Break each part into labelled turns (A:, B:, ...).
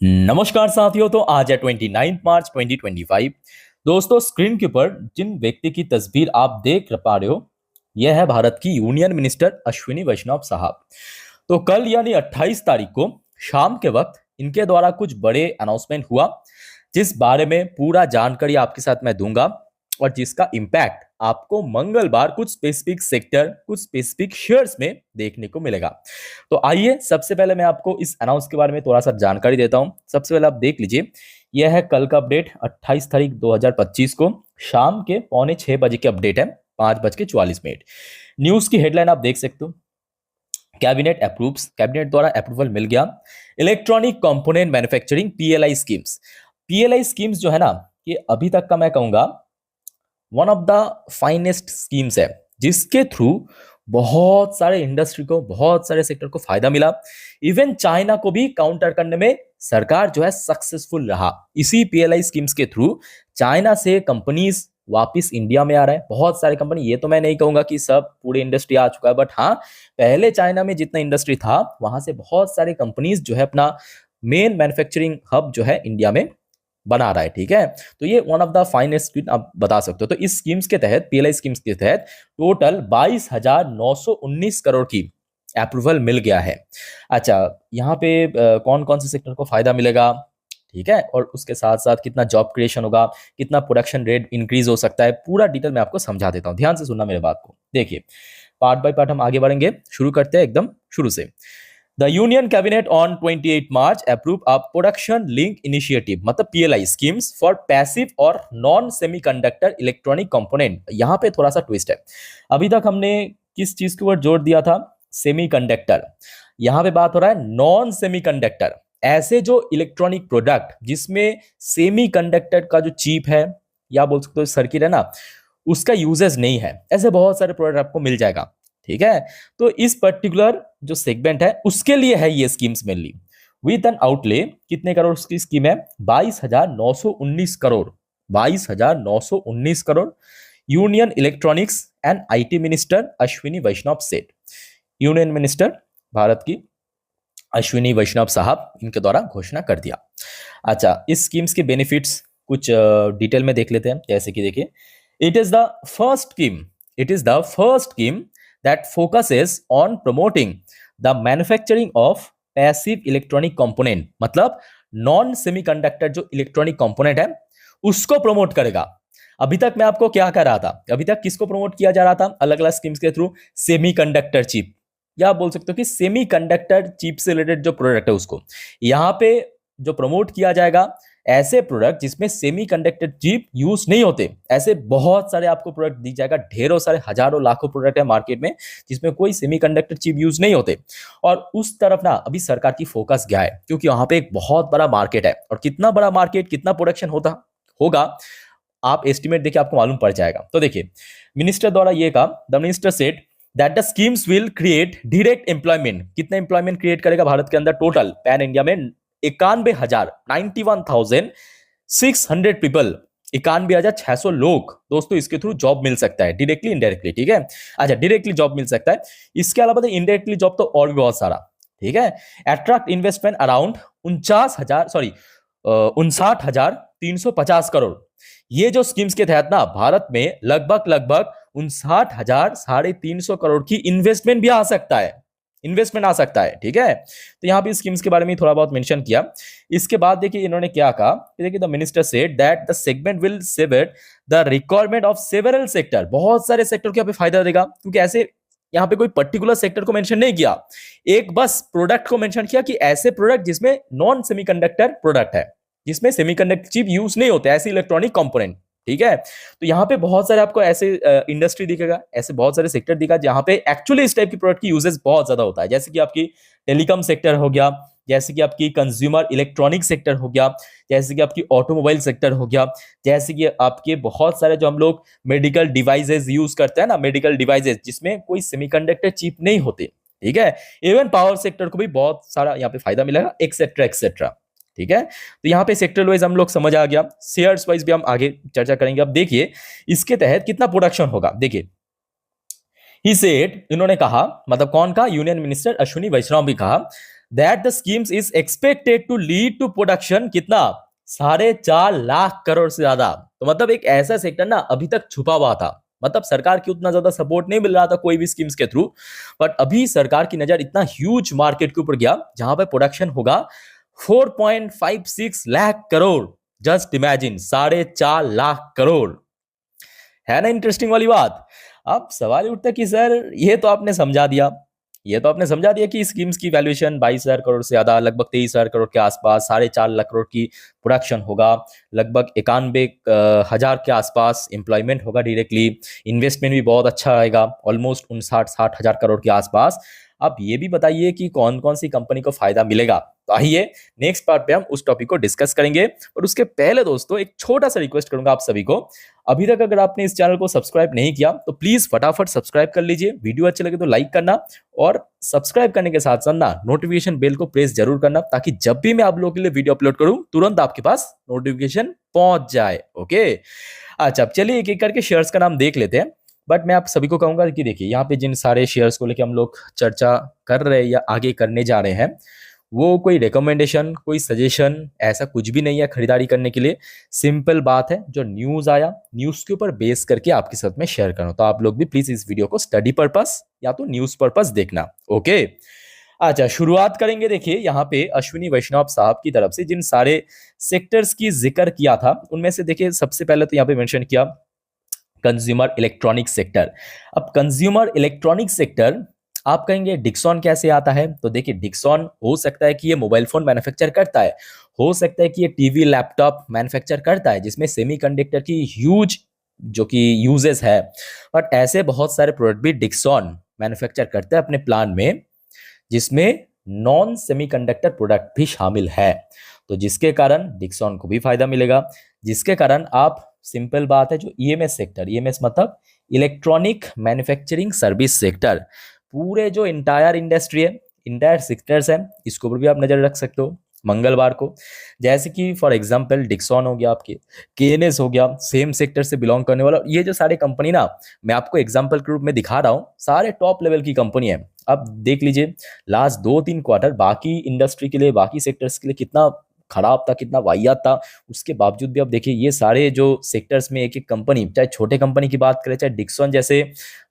A: नमस्कार साथियों। तो आज है 29 मार्च 2025। दोस्तों, स्क्रीन के ऊपर जिन व्यक्ति की तस्वीर आप देख पा रहे हो, यह है भारत की यूनियन मिनिस्टर अश्विनी वैष्णव साहब। तो कल यानी 28 तारीख को शाम के वक्त इनके द्वारा कुछ बड़े अनाउंसमेंट हुआ, जिस बारे में पूरा जानकारी आपके साथ मैं दूंगा और जिसका इम्पैक्ट आपको मंगलवार कुछ स्पेसिफिक सेक्टर, कुछ स्पेसिफिक शेयर्स में देखने को मिलेगा। तो आइए सबसे पहले मैं आपको इस अनाउंस के बारे में थोड़ा सा जानकारी देता हूं। सबसे पहले आप देख लीजिए, यह है कल का अपडेट 28 तारीख 2025 को शाम के 5:45 के अपडेट है, 5:44। न्यूज की हेडलाइन आप देख सकते हो, कैबिनेट अप्रूव्स, कैबिनेट द्वारा अप्रूवल मिल गया electronic component manufacturing PLI schemes. PLI schemes जो है ना, ये अभी तक का मैं कहूंगा one of the finest schemes है, जिसके थ्रू बहुत सारे इंडस्ट्री को, बहुत सारे सेक्टर को फायदा मिला। इवन चाइना को भी काउंटर करने में सरकार जो है सक्सेसफुल रहा। इसी पीएलआई स्कीम्स के थ्रू चाइना से कंपनीज वापस इंडिया में आ रहा है। बहुत सारे कंपनी, ये तो मैं नहीं कहूंगा कि सब पूरे इंडस्ट्री आ चुका है, बट हाँ, पहले चाइना में जितना इंडस्ट्री था वहां से बहुत सारे कंपनीज जो है अपना मेन मैन्युफैक्चरिंग हब जो है इंडिया में बना रहा है। ठीक है, तो ये one of the finest scheme आप बता सकते हो। तो इस स्कीम्स के तहत, पीएलआई स्कीम्स के तहत टोटल 22,919 करोड़ की अप्रूवल मिल गया है। अच्छा, यहाँ पे कौन कौन से सेक्टर को फायदा मिलेगा, ठीक है, और उसके साथ साथ कितना जॉब क्रिएशन होगा, कितना प्रोडक्शन रेट इंक्रीज हो सकता है, पूरा डिटेल मैं आपको समझा देता हूँ। ध्यान से सुनना मेरे बात को। देखिए, पार्ट बाय पार्ट हम आगे बढ़ेंगे। शुरू करते हैं एकदम शुरू से। The Union Cabinet on 28 March approved a production link initiative, मतलब PLI schemes for passive और नॉन सेमीकंडक्टर इलेक्ट्रॉनिक कंपोनेंट। यहाँ पे थोड़ा सा ट्विस्ट है। अभी तक हमने किस चीज के ऊपर जोर दिया था? सेमीकंडक्टर। यहाँ पे बात हो रहा है नॉन सेमीकंडक्टर, ऐसे जो इलेक्ट्रॉनिक प्रोडक्ट जिसमें सेमीकंडक्टर का जो चिप है या बोल सकते हो सर्किट है ना, उसका यूजेस नहीं है, ऐसे बहुत सारे प्रोडक्ट आपको मिल जाएगा। ठीक है, तो इस पर्टिकुलर जो सेगमेंट है उसके लिए है ये schemes mainly, with an outlay कितने करोड़ की स्कीम है? 22,919 crore. 22,919 crore. Union electronics and IT minister Ashwini Vaishnaw said. Union minister Bharat की अश्विनी वैष्णव साहब, इनके द्वारा घोषणा कर दिया। अच्छा, इस स्कीम्स के बेनिफिट्स कुछ डिटेल में देख लेते हैं। जैसे कि देखिए, it is the first scheme, it is the first scheme that focuses on promoting the manufacturing of passive electronic component, मतलब नॉन सेमीकंडक्टर जो इलेक्ट्रॉनिक कंपोनेंट है उसको प्रमोट करेगा। अभी तक मैं आपको क्या कह रहा था, अभी तक किसको प्रमोट किया जा रहा था अलग अलग स्कीम्स के थ्रू? सेमीकंडक्टर चिप, या आप बोल सकते हो कि सेमीकंडक्टर चिप से रिलेटेड जो प्रोडक्ट है उसको यहाँ पे जो प्रमोट किया जाएगा। ऐसे प्रोडक्ट जिसमें सेमीकंडक्टर चिप यूज नहीं होते, ऐसे बहुत सारे आपको प्रोडक्ट दी जाएगा। ढेरों सारे, हजारों लाखों प्रोडक्ट है मार्केट में जिसमें कोई सेमीकंडक्टर चिप यूज नहीं होते। और उस तरफ ना अभी सरकार की फोकस गया है, क्योंकि वहां पे एक बहुत बड़ा मार्केट है। और कितना बड़ा मार्केट, कितना प्रोडक्शन होता होगा, आप एस्टिमेट देखिए, आपको मालूम पड़ जाएगा। तो देखिए, मिनिस्टर द्वारा ये कहा, the minister said that the schemes will create direct employment. कितना एम्प्लॉयमेंट क्रिएट करेगा भारत के अंदर? टोटल पैन इंडिया में 91,000, 91,600 पीपल, 91,600 लोग दोस्तों इसके थ्रू जॉब मिल सकता है, डायरेक्टली इनडायरेक्टली। ठीक है, अच्छा, डायरेक्टली जॉब मिल सकता है। इसके अलावा इनडायरेक्टली जॉब तो और भी बहुत सारा। ठीक है, अट्रैक्ट इन्वेस्टमेंट अराउंड 59,350 करोड़। ये जो स्कीम्स के तहत ना भारत में लगभग 59,350 करोड़ की इन्वेस्टमेंट भी आ सकता है, इन्वेस्टमेंट आ सकता है। ठीक है, तो यहां पे स्कीम्स के बारे में थोड़ा बहुत मेंशन किया। इसके बाद देखिए इन्होंने क्या कहा, देखिए, the minister said that the segment will serve the requirement of several sector. बहुत सारे सेक्टर को यहाँ पे फायदा देगा, क्योंकि ऐसे यहाँ पे कोई पर्टिकुलर सेक्टर को मेंशन नहीं किया, एक बस प्रोडक्ट को मेंशन किया कि ऐसे प्रोडक्ट जिसमें नॉन सेमीकंडक्टर प्रोडक्ट है, जिसमें सेमीकंडक्टर चिप यूज नहीं होते, ऐसे इलेक्ट्रॉनिक कंपोनेंट। ठीक है, तो यहाँ पे बहुत सारे आपको ऐसे इंडस्ट्री दिखेगा, ऐसे बहुत सारे सेक्टर दिखा जहां पे एक्चुअली इस टाइप की प्रोडक्ट की यूजेस बहुत ज्यादा होता है। जैसे कि आपकी टेलीकॉम सेक्टर हो गया, जैसे कि आपकी कंज्यूमर इलेक्ट्रॉनिक सेक्टर हो गया, जैसे कि आपकी ऑटोमोबाइल सेक्टर हो गया, जैसे कि आपके बहुत सारे जो हम लोग मेडिकल डिवाइसेस यूज करते हैं ना, मेडिकल डिवाइसेस जिसमें कोई सेमीकंडक्टर चिप नहीं होते। ठीक है, इवन पावर सेक्टर को भी बहुत सारा यहाँ पे फायदा मिलेगा, एक्सेट्रा एक्सेट्रा। ठीक है, तो यहाँ पे सेक्टर वाइज हम लोग समझ आ गया, शेयर्स वाइज भी हम आगे चर्चा करेंगे। अब देखिए इसके तहत कितना प्रोडक्शन होगा। देखिए, ही सेड, इन्होंने कहा, मतलब कौन का? यूनियन मिनिस्टर अश्विनी वैष्णव भी कहा that the schemes is expected to lead to production कितना 4.5 लाख करोड़ से ज्यादा। तो मतलब एक ऐसा सेक्टर ना अभी तक छुपा हुआ था, मतलब सरकार की उतना ज्यादा सपोर्ट नहीं मिल रहा था कोई भी स्कीम्स के थ्रू, बट अभी सरकार की नजर इतना ह्यूज मार्केट के ऊपर गया जहां पे प्रोडक्शन होगा 4.56 लाख करोड़। Just imagine 4.5 lakh crore. है ना इंटरेस्टिंग वाली बात। अब सवाल उठता है कि सर ये तो आपने समझा दिया कि स्कीम्स की वैल्यूएशन 22,000 करोड़ से ज्यादा, लगभग 23,000 करोड़ के आसपास, 4.5 लाख करोड़ की प्रोडक्शन होगा, लगभग 91,000 के आसपास एम्प्लॉयमेंट होगा डायरेक्टली, इन्वेस्टमेंट भी बहुत अच्छा आएगा, ऑलमोस्ट 59-60 हजार करोड़ के आसपास। अब ये भी बताइए कि कौन कौन सी कंपनी को फायदा मिलेगा। तो आइए नेक्स्ट पार्ट पे हम उस टॉपिक को डिस्कस करेंगे, और उसके पहले दोस्तों एक छोटा सा रिक्वेस्ट करूंगा आप सभी को, अभी तक अगर आपने इस चैनल को सब्सक्राइब नहीं किया तो प्लीज फटाफट सब्सक्राइब कर लीजिए, वीडियो अच्छे लगे तो लाइक करना, और सब्सक्राइब करने के साथ साथ ना नोटिफिकेशन बेल को प्रेस जरूर करना, ताकि जब भी मैं आप लोगों के लिए वीडियो अपलोड करूं तुरंत आपके पास नोटिफिकेशन पहुंच जाए। ओके, अच्छा, अब चलिए एक एक करके शेयर्स का नाम देख लेते हैं। बट मैं आप सभी को कहूंगा कि देखिए यहाँ पे जिन सारे शेयर्स को लेकर हम लोग चर्चा कर रहे हैं या आगे करने जा रहे हैं, वो कोई रिकमेंडेशन, कोई सजेशन, ऐसा कुछ भी नहीं है खरीदारी करने के लिए। सिंपल बात है, जो न्यूज आया न्यूज के ऊपर बेस करके आपके साथ में शेयर करूं, तो आप लोग भी प्लीज इस वीडियो को स्टडी पर्पस या तो न्यूज पर्पस देखना। ओके, अच्छा, शुरुआत करेंगे। देखिए यहाँ पे अश्विनी वैष्णव साहब की तरफ से जिन सारे सेक्टर्स की जिक्र किया था उनमें से देखिए सबसे पहले तो यहाँ पे मेंशन किया कंज्यूमर इलेक्ट्रॉनिक सेक्टर। अब कंज्यूमर इलेक्ट्रॉनिक सेक्टर आप कहेंगे डिक्सॉन कैसे आता है, तो देखिए डिक्सॉन हो सकता है कि ये मोबाइल फोन मैन्युफैक्चर करता है, हो सकता है कि ये टीवी लैपटॉप मैन्युफैक्चर करता है जिसमें सेमीकंडक्टर की ह्यूज जो कि यूजेस है, बट ऐसे बहुत सारे प्रोडक्ट भी डिक्सॉन मैन्युफैक्चर करता है अपने प्लान में, जिसमें नॉन सेमीकंडक्टर प्रोडक्ट भी शामिल है। तो जिसके कारण डिक्सॉन को भी फायदा मिलेगा, जिसके कारण आप, सिंपल बात है, जो ईएमएस सेक्टर, ईएमएस मतलब इलेक्ट्रॉनिक मैन्युफैक्चरिंग सर्विस सेक्टर, पूरे जो इंटायर इंडस्ट्री है, इंटायर सेक्टर्स है, इसके ऊपर भी आप नजर रख सकते हो मंगलवार को। जैसे कि फॉर एग्जांपल डिक्सॉन हो गया, आपके केएनएस हो गया, सेम सेक्टर से बिलोंग करने वाला, ये जो सारे कंपनी ना मैं आपको एग्जांपल के रूप में दिखा रहा हूँ, सारे टॉप लेवल की कंपनी है। अब देख लीजिए लास्ट 2-3 क्वार्टर बाकी इंडस्ट्री के लिए, बाकी सेक्टर्स के लिए कितना खराब था, कितना वाहियात था, उसके बावजूद भी अब देखिए ये सारे जो सेक्टर्स में एक एक कंपनी, चाहे छोटे कंपनी की बात करें, चाहे डिक्सॉन जैसे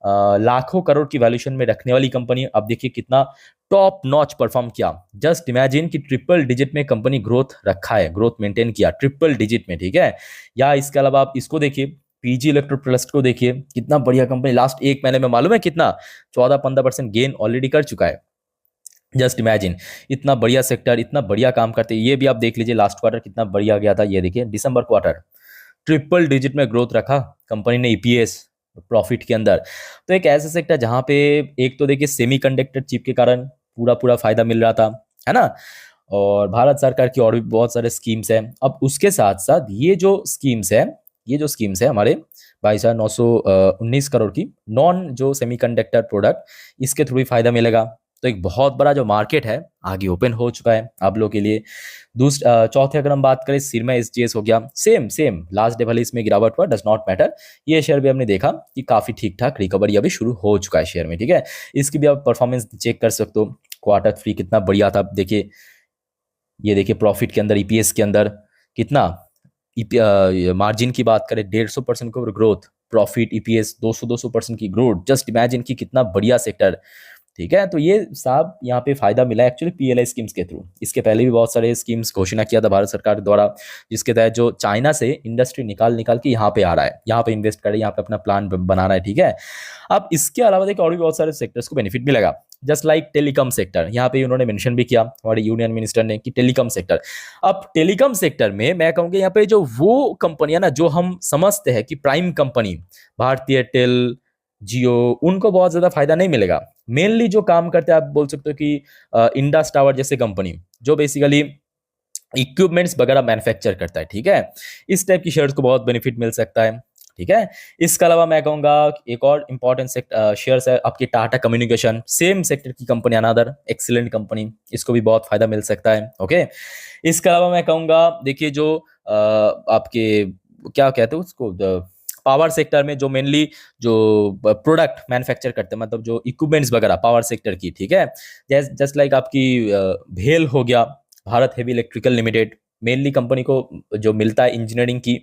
A: लाखों करोड़ की वैल्यूएशन में रखने वाली कंपनी, अब देखिए कितना टॉप नॉच परफॉर्म किया। जस्ट इमेजिन कि ट्रिपल डिजिट में कंपनी ग्रोथ रखा है, ग्रोथ मेंटेन किया ट्रिपल डिजिट में, ठीक है। या इसके अलावा आप इसको देखिए, पीजी इलेक्ट्रोप्लस्ट को देखिए, कितना बढ़िया कंपनी, लास्ट 1 महीने में मालूम है कितना 14-15% गेन ऑलरेडी कर चुका है। जस्ट इमेजिन, इतना बढ़िया सेक्टर, इतना बढ़िया काम करते हैं। ये भी आप देख लीजिए लास्ट क्वार्टर कितना बढ़िया गया था, ये देखिए दिसंबर क्वार्टर ट्रिपल डिजिट में ग्रोथ रखा कंपनी ने, ईपीएस प्रॉफिट के अंदर। तो एक ऐसा सेक्टर जहां पे एक तो देखिए सेमीकंडक्टर चिप के कारण पूरा पूरा फायदा मिल रहा था, है ना, और भारत सरकार की और भी बहुत सारे स्कीम्स हैं। अब उसके साथ साथ ये जो स्कीम्स है हमारे 22,919 करोड़ की नॉन जो सेमीकंडक्टर प्रोडक्ट, इसके थ्रू भी फायदा मिलेगा। तो एक बहुत बड़ा जो मार्केट है आगे ओपन हो चुका है आप लोगों के लिए। चौथे अगर हम बात करें, सिरमा एसजीएस हो गया, सेम सेम लास्ट डे भले इसमें गिरावट हुआ, डज नॉट मैटर, ये शेयर भी हमने देखा कि काफी ठीक ठाक रिकवरी अभी शुरू हो चुका है शेयर में, ठीक है। इसकी भी आप परफॉर्मेंस चेक कर सकते हो, Q3 कितना बढ़िया था, देखिए ये देखिए प्रॉफिट के अंदर, ईपीएस के अंदर कितना, मार्जिन की बात करें 150% का ग्रोथ, प्रॉफिट ईपीएस 200% की ग्रोथ। जस्ट इमेजिन कि कितना बढ़िया सेक्टर, ठीक है। तो ये साहब यहाँ पे फायदा मिला एक्चुअली पीएलआई स्कीम्स के थ्रू। इसके पहले भी बहुत सारे स्कीम्स घोषणा किया था भारत सरकार द्वारा, जिसके तहत जो चाइना से इंडस्ट्री निकाल निकाल के यहाँ पे आ रहा है, यहाँ पे इन्वेस्ट कर रहा है, यहाँ पे अपना प्लान बना रहा है, ठीक है। अब इसके अलावा देखिए और भी बहुत सारे सेक्टर्स को बेनिफिट मिलेगा, जस्ट लाइक टेलीकॉम सेक्टर। यहाँ पे उन्होंने मेंशन भी किया हमारे यूनियन मिनिस्टर ने कि टेलीकॉम सेक्टर। अब टेलीकॉम सेक्टर में मैं कहूँगा यहाँ पे जो वो कंपनियां ना जो हम समझते हैं कि प्राइम कंपनी, भारतीय एयरटेल, जियो, उनको बहुत ज्यादा फायदा नहीं मिलेगा। मेनली जो काम करते हैं आप बोल सकते हो कि इंडस टावर जैसे कंपनी, जो बेसिकली इक्विपमेंट्स वगैरह मैन्युफैक्चर करता है, ठीक है, इस टाइप की शेयर्स को बहुत बेनिफिट मिल सकता है, ठीक है। इसके अलावा मैं कहूंगा एक और इंपॉर्टेंट शेयर्स है आपकी टाटा कम्युनिकेशन, सेम सेक्टर की कंपनी, अनदर एक्सीलेंट कंपनी, इसको भी बहुत फायदा मिल सकता है, ओके। इसके अलावा मैं कहूंगा देखिए जो आपके क्या कहते हैं उसको, पावर सेक्टर में जो मेनली जो प्रोडक्ट मैन्युफैक्चर करते हैं, मतलब जो इक्विपमेंट्स वगैरह पावर सेक्टर की, ठीक है, जस्ट लाइक आपकी भेल हो गया, Bharat heavy electrical limited, mainly company को जो मिलता है इंजीनियरिंग की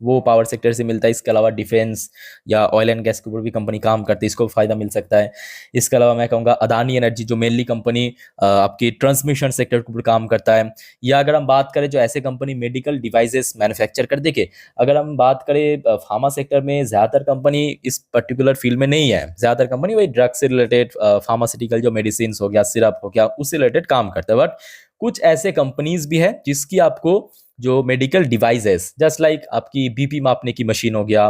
A: वो पावर सेक्टर से मिलता है। इसके अलावा डिफेंस या ऑयल एंड गैस के ऊपर भी कंपनी काम करती है, इसको फायदा मिल सकता है। इसके अलावा मैं कहूँगा अदानी एनर्जी, जो मेनली कंपनी आपकी ट्रांसमिशन सेक्टर के ऊपर काम करता है। या अगर हम बात करें जो ऐसे कंपनी मेडिकल डिवाइसेस मैन्युफैक्चर कर, देखिए अगर हम बात करें फार्मा सेक्टर में, ज़्यादातर कंपनी इस पर्टिकुलर फील्ड में नहीं है, ज़्यादातर कंपनी वही ड्रग से रिलेटेड फार्मास्यूटिकल जो मेडिसिन हो गया, सिरप हो गया, उससे रिलेटेड काम करते हैं। बट कुछ ऐसे कंपनीज भी है जिसकी आपको जो मेडिकल डिवाइसेस, जस्ट लाइक आपकी बीपी मापने की मशीन हो गया,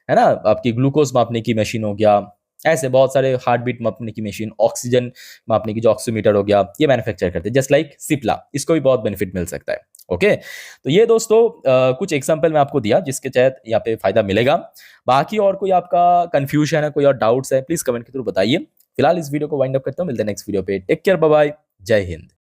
A: है ना, आपकी ग्लूकोज मापने की मशीन हो गया, ऐसे बहुत सारे हार्ट बीट मापने की मशीन, ऑक्सीजन मापने की जो ऑक्सीमीटर हो गया, ये मैन्युफैक्चर करते हैं, जस्ट लाइक सिप्ला, इसको भी बहुत बेनिफिट मिल सकता है। ओके, तो ये दोस्तों कुछ एग्जांपल मैं आपको दिया जिसके तहत यहाँ पे फायदा मिलेगा। बाकी और कोई आपका कंफ्यूजन है, कोई और डाउट्स है, प्लीज कमेंट के थ्रू बताइए। फिलहाल इस वीडियो को वाइंड अप करता हूँ, मिलते हैं नेक्स्ट वीडियो पे। टेक केयर, बाय बाय, जय हिंद।